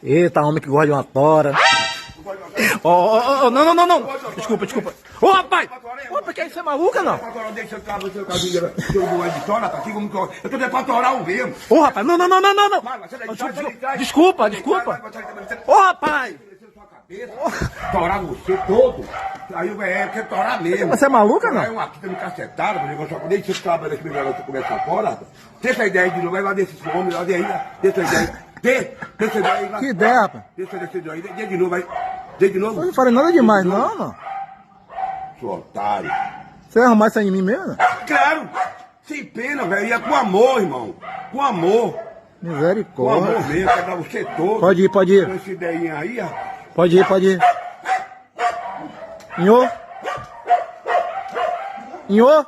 Eita, homem que gosta de uma tora. Ó, não. Desculpa. Ô, rapaz! Ô, porque aí você é maluca, não? Eu tô pra torar o mesmo. Ô, rapaz, não. Desculpa. Ô, rapaz! Torar você todo. Aí o velho quer torar mesmo. Você é maluca, não? Aí um aqui tá me cacetado, o negócio só deixa esse cabra daqui, melhor eu começar fora. Deixa essa ideia de novo, vai lá desses homens, lá daí, deixa essa ideia. Deixa essa ideia aí lá. Que ideia, rapaz? Deixa essa ideia aí, dê de novo aí. Dê de novo. Eu não falei nada demais, não. Seu otário. Você vai arrumar isso aí em mim mesmo? Claro! Sem pena, velho. E é com amor, irmão. Com amor. Com Misericórdia. amor mesmo, quer dar você todo. Pode ir. Com essa ideinha aí, ó. Pode ir. Inhô?